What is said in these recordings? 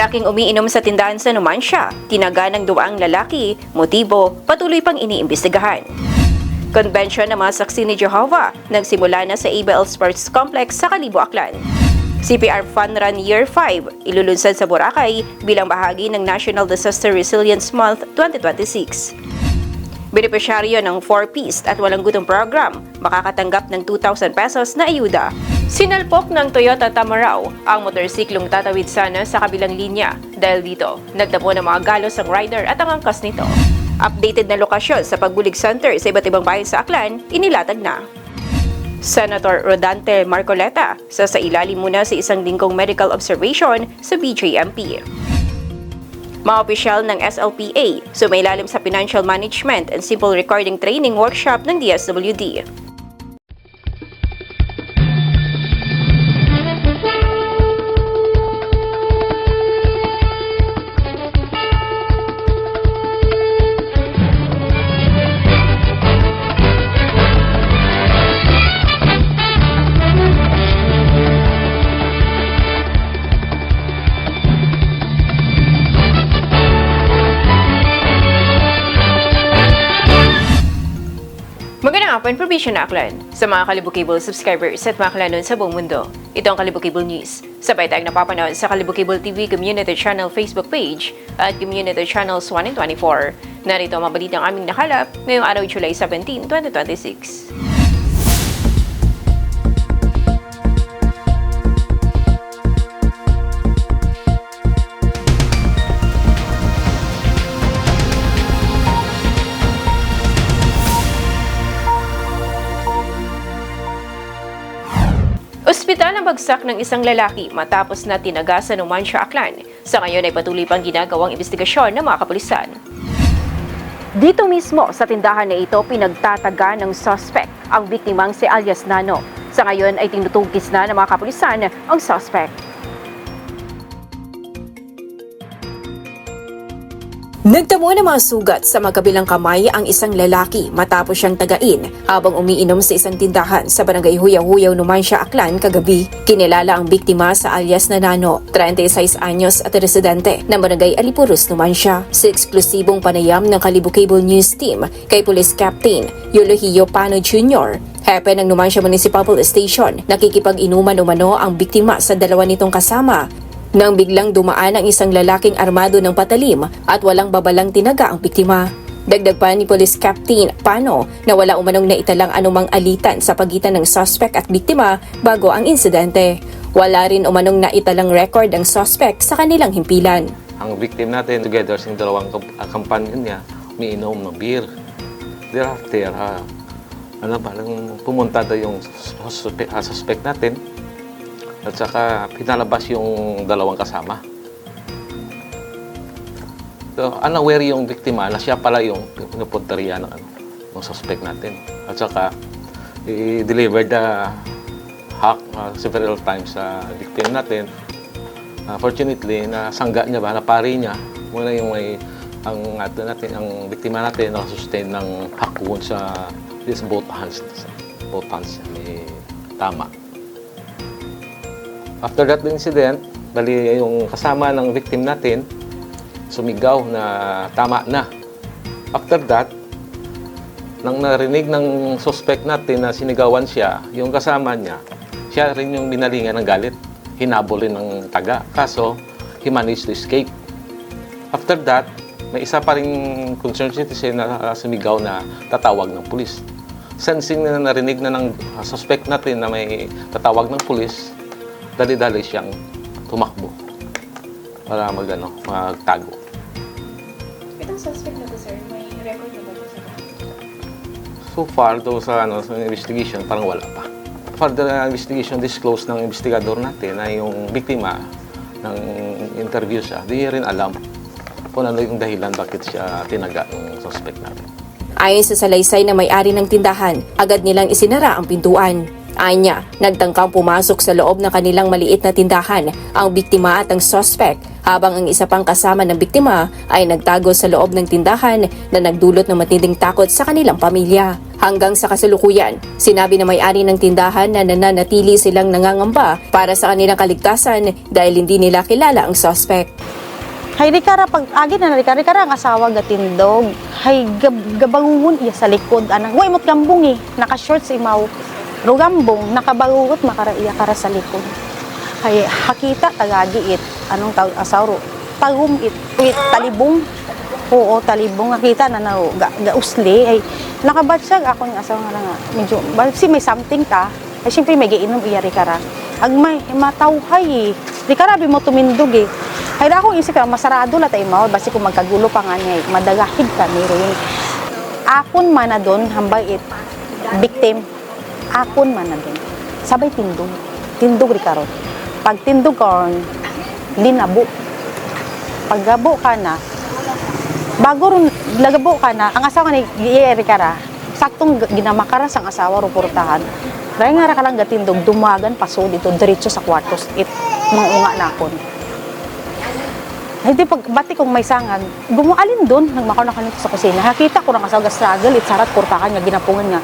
Lalaking umiinom sa tindahan sa Numancia, tinaga ng duwaang lalaki, motibo, patuloy pang iniimbestigahan. Convention ng mga saksi ni Jehovah, nagsimula na sa ABL Sports Complex sa Kalibo, Aklan. CPR Fun Run Year 5, ilulunsad sa Boracay bilang bahagi ng National Disaster Resilience Month 2026. Benepisyaryo ng 4-piece at walang gutom program, makakatanggap ng 2,000 pesos na ayuda. Sinalpok ng Toyota Tamaraw ang motorsiklong tatawid sana sa kabilang linya. Dahil dito, nagdamo ng mga galos ang rider at ang angkas nito. Updated na lokasyon sa pagbulig center sa iba't ibang bayan sa Aklan, inilatag na. Senator Rodante Marcoleta, sasailalim muna sa isang linggong medical observation sa BJMP. Mga opisyal ng SLPA, sumailalim sa Financial Management and Simple Recording Training Workshop ng DSWD. Magandang hapon, probinsya na Aklan. Sa mga Kalibo Cable subscribers at mga Aklanon sa buong mundo, ito ang Kalibo Cable News. Sabay tayong napapanood sa Kalibo Cable TV Community Channel Facebook page at Community Channels 1 and 24. Narito ang mabalitang aming nakalap ngayong araw July 17, 2026. Ospital ang bagsak ng isang lalaki matapos na tinaga sa Numancia, Aklan. Sa ngayon ay patuloy pang ginagawang investigasyon ng mga kapulisan. Dito mismo sa tindahan na ito pinagtataga ng suspect ang biktimang si alias Nano. Sa ngayon ay tinutugis na ng mga kapulisan ang suspect. Nagtamo ng mga sugat sa magkabilang kamay ang isang lalaki matapos siyang tagain habang umiinom sa isang tindahan sa barangay Huyaw-Huyaw, Numancia, Aklan kagabi. Kinilala ang biktima sa alias na Nano, 36 anyos at residente ng barangay Alipuros, Numancia. Sa eksklusibong panayam ng Kalibo Cable News Team kay Police Captain Eulogio Pano Jr., hepe ng Numancia Municipal Police Station, nakikipag-inuman umano ang biktima sa dalawa nitong kasama nang biglang dumaan ang isang lalaking armado ng patalim at walang babalang tinaga ang biktima. Dagdag pa ni Police Captain Pano na wala umanong naitalang anumang alitan sa pagitan ng suspect at biktima bago ang insidente. Wala rin umanong naitalang record ang suspect sa kanilang himpilan. Ang victim natin, together sa dalawang companion niya, umiinom ng beer. Thereafter, parang pumunta daw yung suspect natin. At saka pinalabas yung dalawang kasama. So, unaware yung biktima na siya pala yung pinupunteriya ng suspect natin. At saka i-delivered the hack several times sa victim natin. Fortunately, nasangga niya ba, napari niya. Muna yung ang biktima natin nakasustain ng hack wound sa both hands. Both hands may tama. After that incident, bali yung kasama ng victim natin, sumigaw na tama na. After that, nang narinig ng suspect natin na sinigawan siya, yung kasama niya, siya rin yung binalingan ng galit. Hinabol rin ng taga. Kaso, he managed to escape. After that, may isa pa rin concerned citizen na sumigaw na tatawag ng pulis. Sensing na narinig na ng suspect natin na may tatawag ng pulis, dali-dali siyang tumakbo para magtago. Itong suspect na to, sir, may record na ba ito sa So far, sa investigation, parang wala pa. Further investigation disclosed ng investigador natin na yung biktima ng interview siya, di rin alam kung ano yung dahilan bakit siya tinaga ng suspect natin. Ayon sa salaysay na may-ari ng tindahan, agad nilang isinara ang pintuan. Anya, nagtangkang pumasok sa loob ng kanilang maliit na tindahan ang biktima at ang suspect, habang ang isa pang kasama ng biktima ay nagtago sa loob ng tindahan na nagdulot ng matinding takot sa kanilang pamilya. Hanggang sa kasalukuyan, sinabi na may-ari ng tindahan na nananatili silang nangangamba para sa kanilang kaligtasan dahil hindi nila kilala ang suspect. Hay rikara pag agi na rikara ang asawa gatindog. Hay gabangungon iya sa likod anang. Way mot gambong naka-shorts imaw. Rugambong nakabangungot makara iya kara sa likod. Hay hakita tagagi anong tawag asawro. Tagum talibong. Oo, talibong nakita na gausli ay nakabatsag ako ng asawa nga medyo si may something ta ay syempre may giinom iya rikara agmay matawhay rikara bi mo tumindog ay akong isip ka masarado la tay mao basi kung magkagulo pa nga niya madagahid kami rin akon man na doon hambay victim akon man na doon sabay tindog rikaro pag tindog karon linabo paggabo ka na bago ron lagabo ka na, ang asawa ni Gieri Kara, saktong ginamakara sang asawa ruportahan. Dahil nga ka lang gatindog, dumagan paso dito, diretso sa kwartos, mga unga na akon. Hindi pag bati kong may sangag, gumualin doon, nagmakaw na kanito sa kusina. Hakita ko ng asawa struggle, sarat kurtahan niya, ginapungan niya.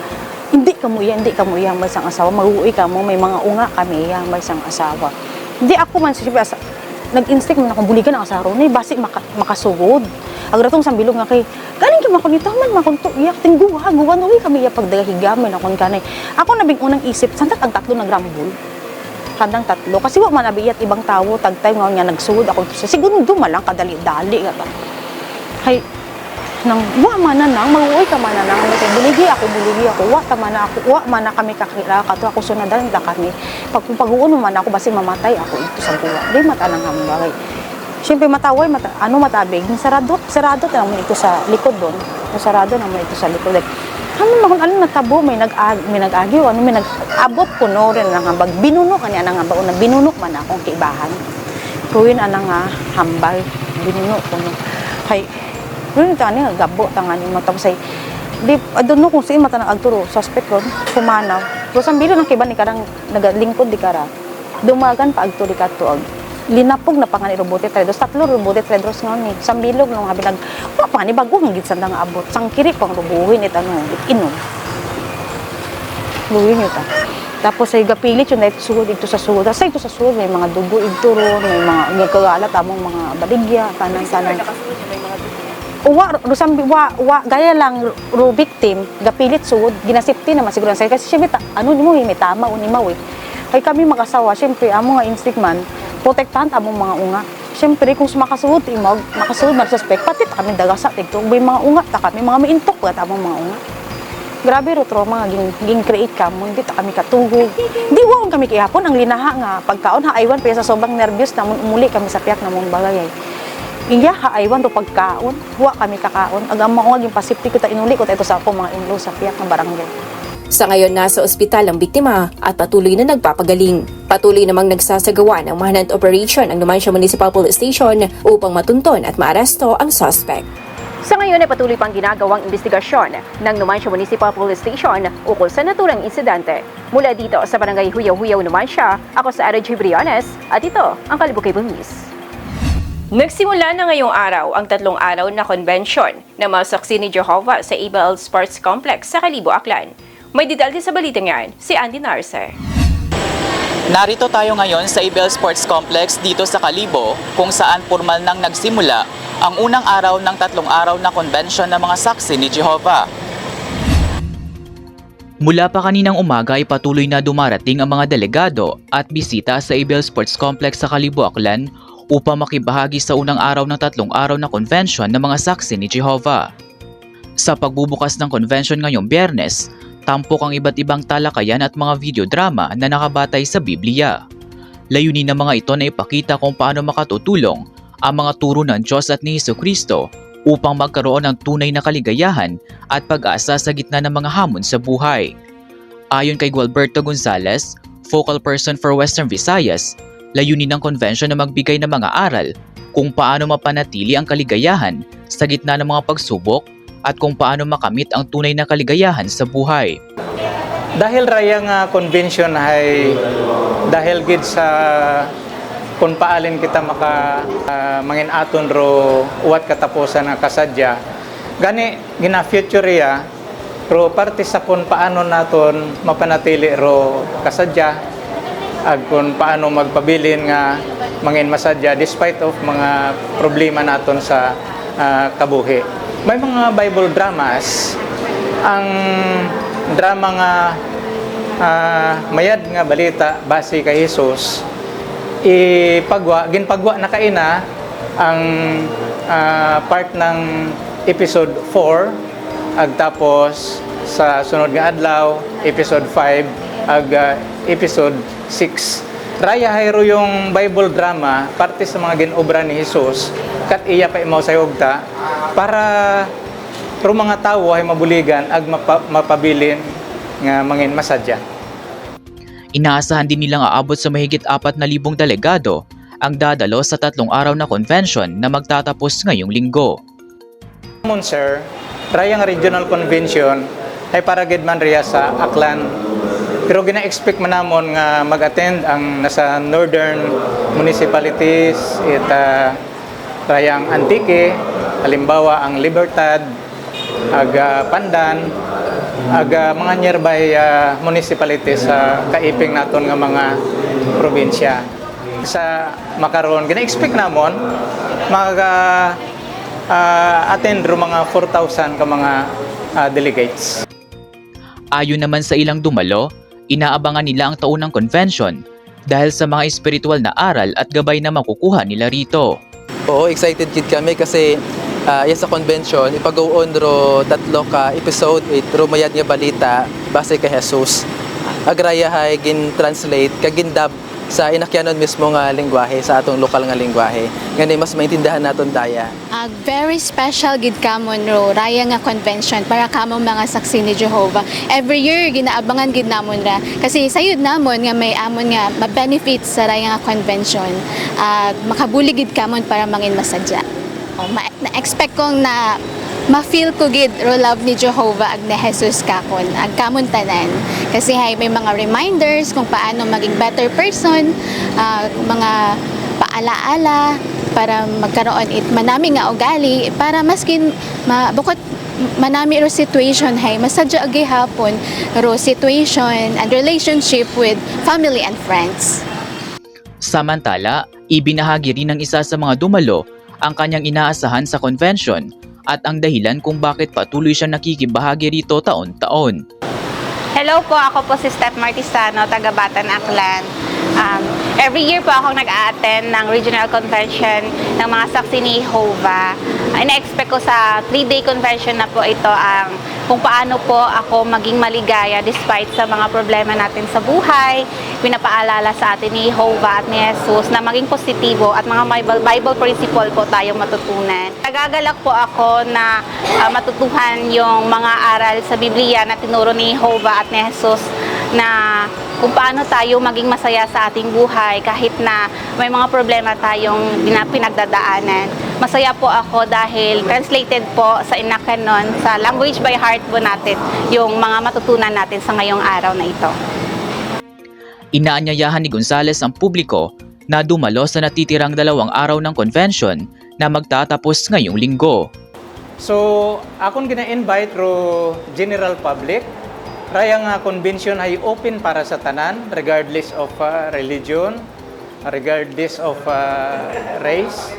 Hindi ka mo iya, may sang asawa, mag-uwi ka mo, may mga unga kami, may sang asawa. Hindi ako man, nag-instinct man akong buligan ang asawa, basi makasugod. Agratong sambilog nga kay galing kay makunito man makunto iyak tingguha guwan uwi kami iya pagdagahigamen akon kanay ako nabing unang isip santat ang tatlo nagrambol kadang tatlo kasi wa man nabiyat ibang tawo tag time nga niya nagsuod ako segundo malang kadali-dali nga hay nang wa man na nang mag-uwi ka man na nang buligi ako wa man na kami kakira kato ako sunadan da kami pag-uon man ako basi mamatay ako ito sa buwa di mata nang hambay. Siyempre matabig, sarado naman ito sa likod doon. Sarado naman ito sa likod. Alin natabo, may nag-agyo, may nag-abot ko no rin ang hambag. Binunok kanya ang hambag, binunok man akong kaibahan. Ruin anang hambal, binunok ko no. Hay, ruin ito nga gabo, tangan mo. Tapos ay, doon no kung saan mata ng agturo, suspect ron, pumanaw. Tapos ang bilo ng kiba ni karang nagalingkod di kara. Dumagan pa agturo di katuag. Linapog na pangan robote tredos tatlo robote tredos ngoni sambilog nung habilag wa pa ni bago ng gitsan nga abot sangkiri pang rubuhin it inom luwin ita tapos ay gapilit yun dahil sugod ito sa sugod may mga dugo ito ron may mga gagalat among mga baligya kanang wa gaya lang victim gapilit sugod ginasipti naman siguro sa kasi syempre may tama unimaw ay kami mag-asawa syempre amo nga instinct man protektahan among mga unga. Siyempre, kung makasuod man suspect, pati kami dagasa, tigtog, may mga unga, kami mga maintok, among mga unga. Grabe ro trauma nga ging-create kamo, hindi ta kami katugog. Di waon kami kihapon ang linaha nga pagkaon haaywan pero sa sobrang nervyos namon umuli kami sa piyak namong bagay. Iya haaywan do pagkaon, wa kami kakaon. Agam mao nga ging pasipti ko ta inuli ko ta ito sa ako mga inlo sa piyak nga barangay. Sa ngayon, nasa ospital ang biktima at patuloy na nagpapagaling. Patuloy namang nagsasagawa ng manhunt operation ang Numancia Municipal Police Station upang matunton at maaresto ang suspect. Sa ngayon ay patuloy pang ginagawang investigasyon ng Numancia Municipal Police Station ukol sa naturang insidente. Mula dito sa Barangay Huyaw-Huyaw, Numancia, ako sa RJ Briones at ito ang Kalibukibong News. Nagsimula na ngayong araw ang 3 araw na konbensyon ng mga saksi ni Jehovah sa ABL Sports Complex sa Kalibo, Aklan. May detalye sa balitang yan, si Andy Narce. Narito tayo ngayon sa ABL Sports Complex dito sa Kalibo kung saan formal nang nagsimula ang unang araw ng 3 araw na convention ng mga saksi ni Jehovah. Mula pa kaninang umaga ay patuloy na dumarating ang mga delegado at bisita sa ABL Sports Complex sa Kalibo, Aklan upang makibahagi sa unang araw ng 3 araw na convention ng mga saksi ni Jehovah. Sa pagbubukas ng convention ngayong Biyernes, tampok ang iba't ibang talakayan at mga video drama na nakabatay sa Biblia. Layunin ng mga ito na ipakita kung paano makatutulong ang mga turo ng Diyos at ni Jesucristo upang magkaroon ng tunay na kaligayahan at pag-asa sa gitna ng mga hamon sa buhay. Ayon kay Gualberto Gonzalez, focal person for Western Visayas, layunin ng convention na magbigay ng mga aral kung paano mapanatili ang kaligayahan sa gitna ng mga pagsubok at kung paano makamit ang tunay na kaligayahan sa buhay. Dahil rayang convention ay dahil gid sa kung paalin kita mangin aton ro uwat katapusan nga kasadya gani gina future ya Pero parte sa kung paano naton mapanatili ro kasadya ag kung paano magpabilin nga mangin masadya despite of mga problema naton sa kabuhi. May mga Bible dramas ang drama nga mayad nga balita base kay Jesus ginpagwa na kaina ang part ng episode 4 ag tapos sa sunod nga adlaw episode 5 ag episode 6. Raya hayro yung Bible drama parte sa mga ginobra ni Jesus kat iya pa imaw sa yugta para mga tawo ay mabuligan ag mapabilin nga mangin masadya. Inaasahan din nilang aabot sa mahigit 4,000 delegado ang dadalo sa 3 araw na convention na magtatapos ngayong linggo. Sir, rayang regional convention ay para gid man riya sa Aklan. Pero gina-expect man namon nga mag-attend ang nasa northern municipalities rayang Antique, halimbawa ang Libertad, Pandan, mga nearby municipalities sa kaiping naton nga mga probinsya. Sa makaron gina-expect namon attend ro mga 4,000 ka mga delegates. Ayon naman sa ilang dumalo, inaabangan nila ang taunang convention dahil sa mga espiritual na aral at gabay na makukuha nila rito. Oo, excited kid kami kasi sa convention, ipag-on ro 3 ka episode, ro mayad nga balita base kay Jesus. Agraya hay gin-translate, kagindab sa inakyanon mismo nga lengguwahe, sa atong lokal nga lengguwahe. Ngani mas maintindihan naton daya. Very special gid kamon ro raya nga convention para kamo mga saksi ni Jehovah. Every year ginaabangan gid namon ra kasi sayod namon nga may amon nga ma-benefit sa raya nga convention. Makabuli gid kamon para mangin masadya. Na-expect kong na ma-feel ko gid ro love ni Jehovah ag ni Jesus kakon ag kamon tanan kasi hay may mga reminders kung paano maging better person, mga paalaala para magkaroon manami nga ugali para maskin bukod manami ro situation hay masadya agi hapon ro situation and relationship with family and friends. Samantala, ibinahagi rin ng isa sa mga dumalo ang kanyang inaasahan sa convention at ang dahilan kung bakit patuloy siyang nakikibahagi rito taon-taon. Hello po, ako po si Steph Martisano, taga Batan, Aklan. Every year po akong nag-a-attend ng regional convention ng mga saksi ni Jehovah. Ina-expect ko sa 3-day convention na po ito ang kung paano po ako maging maligaya despite sa mga problema natin sa buhay. Pinapaalala sa atin ni Jehovah at ni Jesus na maging positibo at mga Bible principle po tayong matutunan. Nagagalak po ako na matutuhan yung mga aral sa Biblia na tinuro ni Jehovah at ni Jesus na kung paano tayo maging masaya sa ating buhay kahit na may mga problema tayong pinagdadaanan. Masaya po ako dahil translated po sa inakanon, sa language by heart po natin, yung mga matutunan natin sa ngayong araw na ito. Inaanyayahan ni Gonzales ang publiko na dumalo sa natitirang 2 araw ng convention na magtatapos ngayong linggo. So, akong gina-invite ro general public. Raya nga convention ay open para sa tanan regardless of religion, regardless of race.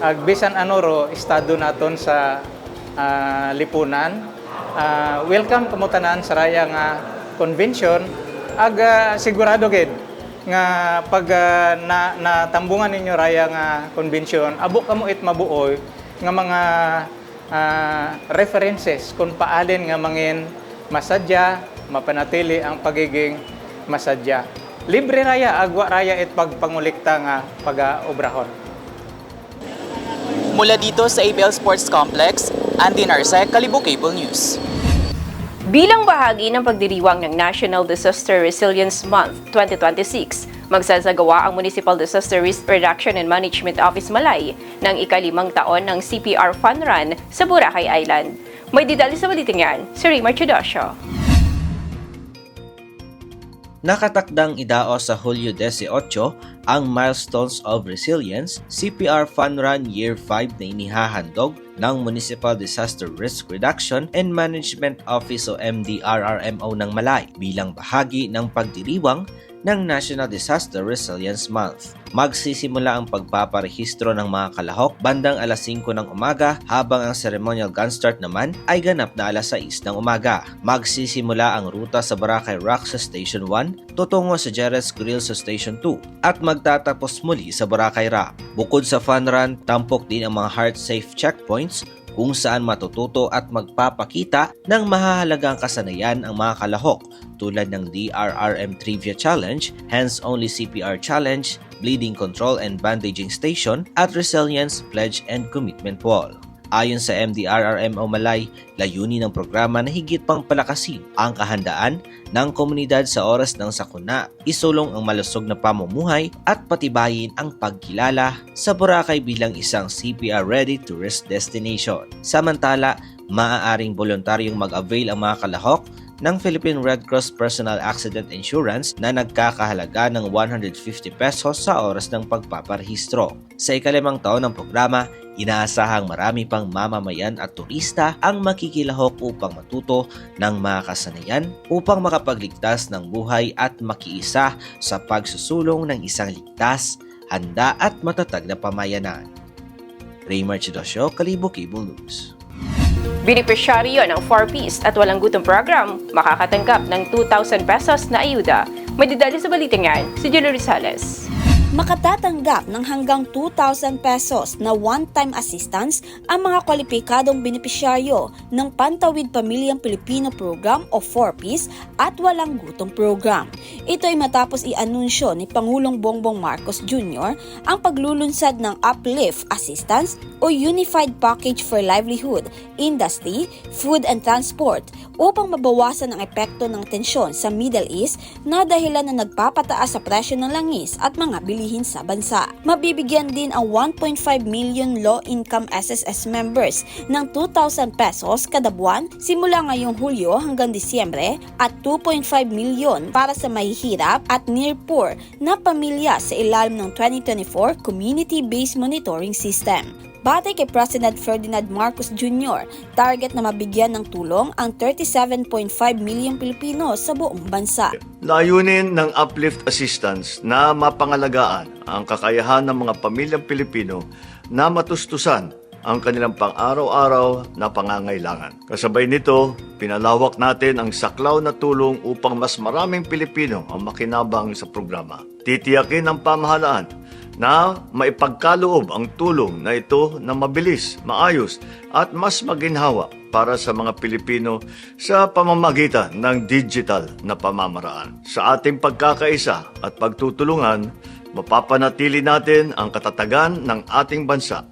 Ag bisan ano ro estado naton sa lipunan. Welcome kamo tanan sa raya nga convention. Ag sigurado gid nga pag natambungan ninyo raya nga convention, abo kamo it mabuoy nga mga references kung paalin nga mangin masadya, mapanatili ang pagiging masadya. Libre raya, agwa raya it pagpangulikta nga pag-obrahon. Mula dito sa ABL Sports Complex, Andy Narsec, Kalibo Cable News. Bilang bahagi ng pagdiriwang ng National Disaster Resilience Month 2026, magsasagawa ang Municipal Disaster Risk Reduction and Management Office Malay ng ika-5 taon ng CPR Fun Run sa Boracay Island. May didali sa baliting yan, si Raymar Chudosio. Nakatakdang idaos sa Hulyo 18 ang Milestones of Resilience CPR Fun Run Year 5 na inihahandog ng Municipal Disaster Risk Reduction and Management Office o MDRRMO ng Malay bilang bahagi ng pagdiriwang ng National Disaster Resilience Month. Magsisimula ang pagpaparehistro ng mga kalahok bandang alas 5 ng umaga habang ang ceremonial gun start naman ay ganap na alas 6 ng umaga. Magsisimula ang ruta sa Boracay Rock sa Station 1 tutungo sa Jerez Grill sa Station 2 at magtatapos muli sa Boracay Rock. Bukod sa fun run, tampok din ang mga heart-safe checkpoints kung saan matututo at magpapakita ng mahahalagang kasanayan ang mga kalahok tulad ng DRRM Trivia Challenge, Hands-Only CPR Challenge, Bleeding Control and Bandaging Station at Resilience Pledge and Commitment Wall. Ayon sa MDRRMO Malay, layunin ng programa na higit pang palakasin ang kahandaan ng komunidad sa oras ng sakuna, isulong ang malusog na pamumuhay at patibayin ang pagkilala sa Boracay bilang isang CPR ready-to-risk destination. Samantala, maaaring voluntaryong mag-avail ang mga kalahok ng Philippine Red Cross Personal Accident Insurance na nagkakahalaga ng 150 pesos sa oras ng pagpaparehistro. Sa ikalimang taon ng programa, inaasahang marami pang mamamayan at turista ang makikilahok upang matuto ng mga kasanayan upang makapagligtas ng buhay at makiisa sa pagsusulong ng isang ligtas, handa at matatag na pamayanan. Raymar Chidosio, Kalibo Cable News. Benepisyaryo ng 4-piece at walang gutom program makakatanggap ng 2,000 pesos na ayuda. May detalye sa balitang yan, si Julie Rizales. Makatatanggap ng hanggang 2,000 pesos na one-time assistance ang mga kwalipikadong benepisyaryo ng Pantawid Pamilyang Pilipino Program o 4-piece at Walang Gutom Program. Ito ay matapos i-anunsyo ni Pangulong Bongbong Marcos Jr. ang paglulunsad ng Uplift Assistance o Unified Package for Livelihood, Industry, Food and Transport upang mabawasan ang epekto ng tensyon sa Middle East na dahilan na nagpapataas sa presyo ng langis at mga bilihin sa bansa. Mabibigyan din ang 1.5 million low-income SSS members ng 2,000 pesos kada buwan simula ngayong Hulyo hanggang Disyembre at 2.5 million para sa mahihirap at near-poor na pamilya sa ilalim ng 2024 Community-Based Monitoring System. Batay kay President Ferdinand Marcos Jr., target na mabigyan ng tulong ang 37.5 milyong Pilipino sa buong bansa. Layunin ng Uplift Assistance na mapangalagaan ang kakayahan ng mga pamilyang Pilipino na matustusan ang kanilang pang-araw-araw na pangangailangan. Kasabay nito, pinalawak natin ang saklaw na tulong upang mas maraming Pilipino ang makinabang sa programa. Titiyakin ng pamahalaan na maipagkaloob ang tulong na ito na mabilis, maayos at mas maginhawa para sa mga Pilipino sa pamamagitan ng digital na pamamaraan. Sa ating pagkakaisa at pagtutulungan, mapapanatili natin ang katatagan ng ating bansa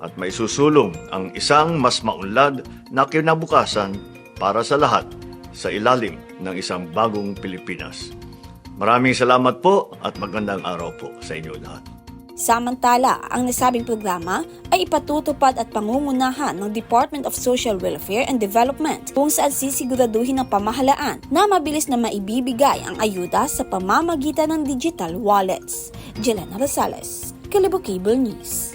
at maisusulong ang isang mas maunlad na kinabukasan para sa lahat sa ilalim ng isang bagong Pilipinas. Maraming salamat po at magandang araw po sa inyo lahat. Samantala, ang nasabing programa ay ipatutupad at pangungunahan ng Department of Social Welfare and Development kung saan sisiguraduhin ng pamahalaan na mabilis na maibibigay ang ayuda sa pamamagitan ng digital wallets. Jelena Rosales, Kalibo Cable News.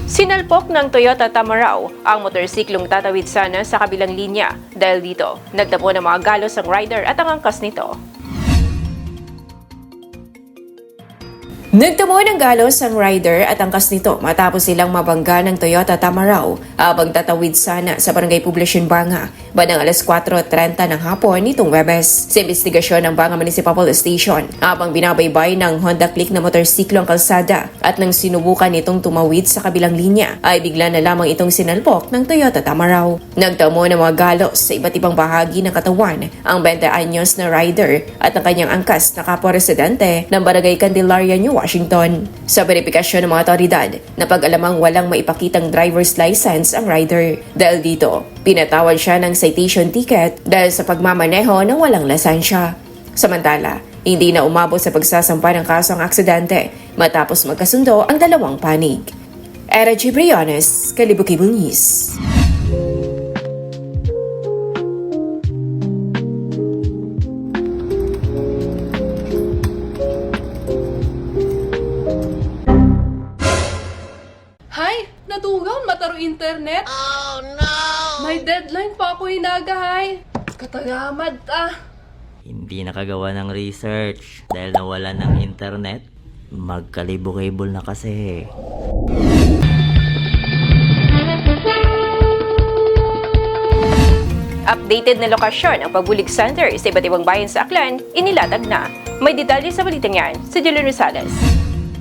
Sinalpok ng Toyota Tamaraw ang motorsiklong tatawid sana sa kabilang linya. Dahil dito, nagdamo ng mga galos ang rider at ang angkas nito. Nagtamo ng galos ang rider at angkas nito matapos silang mabangga ng Toyota Tamaraw habang tatawid sana sa Barangay Poblacion Banga bandang alas 4:30 ng hapon nitong Webes. Sa investigasyon ng Banga Municipal Police Station habang binabaybay ng Honda Click na motorsiklo ang kalsada at nang sinubukan nitong tumawid sa kabilang linya ay bigla na lamang itong sinalpok ng Toyota Tamaraw. Nagtamo ng mga galos sa iba't ibang bahagi ng katawan ang 20 anyos na rider at ang kanyang angkas na kapwa-residente ng Barangay Candelaria, New Washington. Sa verifikasyon ng mga otoridad, napag-alamang walang maipakitang driver's license ang rider. Dahil dito, pinatawad siya ng citation ticket dahil sa pagmamaneho ng walang lisensya. Samantala, hindi na umabot sa pagsasampa ng kaso ang aksidente matapos magkasundo ang dalawang panig. Era G. Briones, Kalibo Cable News. Ay, katagamat Hindi nakagawa ng research dahil nawala ng internet. Magkalibukable na kasi. Updated na lokasyon ang pagbulig center sa iba't ibang bayan sa Aklan, inilatag na. May detalye sa balitang yan si Julian Rosales.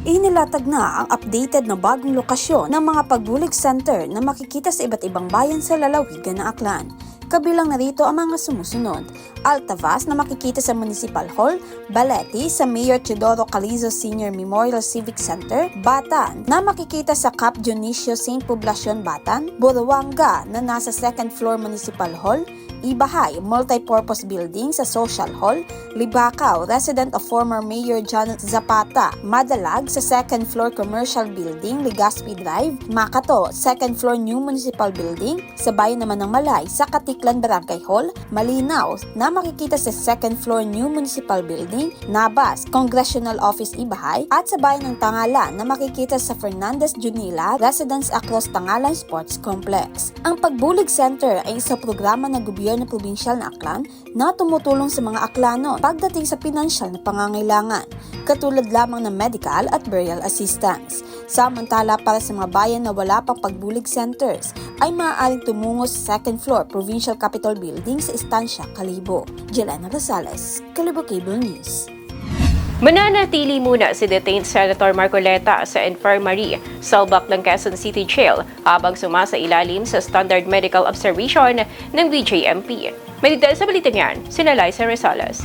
Inilatag na ang updated na bagong lokasyon ng mga pagbulig center na makikita sa iba't ibang bayan sa lalawigan ng Aklan. Kabilang narito ang mga sumusunod: Altavas na makikita sa Municipal Hall, Balete sa Mayor Teodoro Calizo Sr. Memorial Civic Center, Batan na makikita sa Cap Dionisio St. Poblacion Batan, Buruanga na nasa 2nd floor Municipal Hall, Ibahay Multipurpose Building sa Social Hall, Libacao resident of former Mayor John Zapata, Madalag sa 2nd floor Commercial Building, Legazpi Drive, Makato 2nd floor New Municipal Building, sa bayan naman ng Malay sa Katiklan Barangay Hall, Malinaw na makikita sa 2nd floor New Municipal Building, Nabas Congressional Office Ibahay, at sa bayan ng Tangalan na makikita sa Fernandez Junila Residence Across Tangalan Sports Complex. Ang Pagbulig Center ay isang programa ng gobyerno ng probinsyal na Aklan na tumutulong sa mga Aklano pagdating sa pinansyal na pangangailangan, katulad lamang ng medical at burial assistance. Samantala, para sa mga bayan na wala pang pagbulig centers, ay maaaring tumungo sa 2nd floor Provincial Capitol Building sa Estancia, Kalibo. Jelena Rosales, Kalibo Cable News. Mananatili muna si detained Senator Marcoleta sa infirmary sa Baclan, Quezon City Jail habang sumasailalim sa standard medical observation ng BJMP. May detail sa balitang yan, sina Liza Rosales.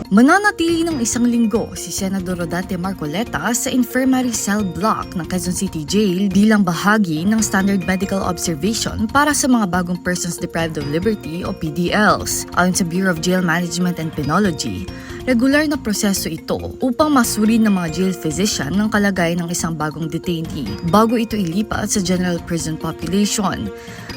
Mananatili ng 1 linggo si Senador Rodante Marcoleta sa Infirmary Cell Block ng Quezon City Jail bilang bahagi ng Standard Medical Observation para sa mga bagong Persons Deprived of Liberty o PDLs. Ayon sa Bureau of Jail Management and Penology, regular na proseso ito upang masuri ng mga jail physician ng kalagayan ng isang bagong detainee bago ito ilipat sa general prison population.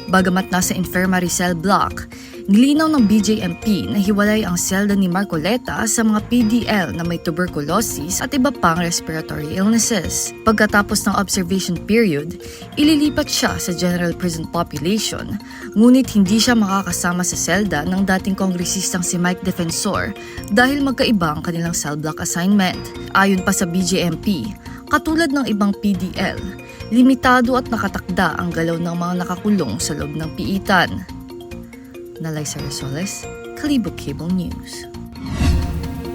Bagamat nasa infirmary cell block, nilinaw ng BJMP na hiwalay ang selda ni Marcoleta sa mga PDL na may tuberculosis at iba pang respiratory illnesses. Pagkatapos ng observation period, ililipat siya sa general prison population, ngunit hindi siya makakasama sa selda ng dating kongresistang si Mike Defensor dahil magkaiba ang kanilang cell block assignment. Ayon pa sa BJMP, katulad ng ibang PDL, limitado at nakatakda ang galaw ng mga nakakulong sa loob ng piitan. Liza Rosales, Kalibo Cable News.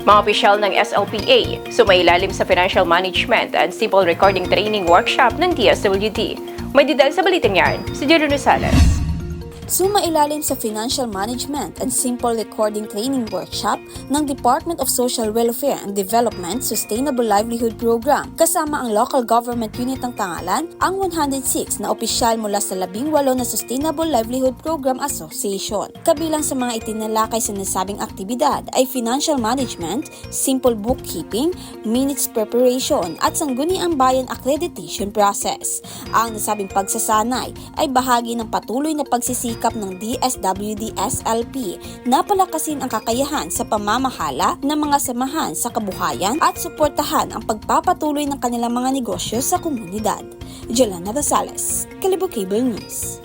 Mga opisyal ng SLPA sumailalim sa Financial Management and Simple Recording Training Workshop ng DSWD. May detail sa balitang yan, si Jerry Rosales. Sumailalim sa Financial Management and Simple Recording Training Workshop ng Department of Social Welfare and Development Sustainable Livelihood Program kasama ang Local Government Unit ng Tangalan, ang 106 na opisyal mula sa 18 na Sustainable Livelihood Program Association. Kabilang sa mga itinalakay sa nasabing aktibidad ay Financial Management, Simple Bookkeeping, Minutes Preparation at Sangguniang Bayan Accreditation Process. Ang nasabing pagsasanay ay bahagi ng patuloy na pagsisikap ng DSWD-SLP na palakasin ang kakayahan sa pamamahala ng mga samahan sa kabuhayan at suportahan ang pagpapatuloy ng kanilang mga negosyo sa komunidad. Jelena Rosales, Kalibo Cable News.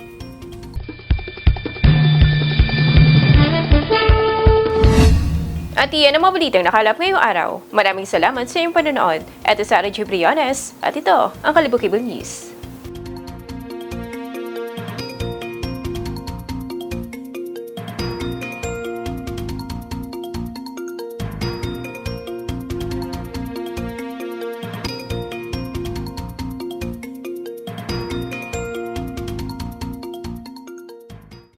At iyan ang mga balitang nakalap ngayong araw. Maraming salamat sa iyong panonood. Ito Sara G. Briones at ito ang Kalibo Cable News.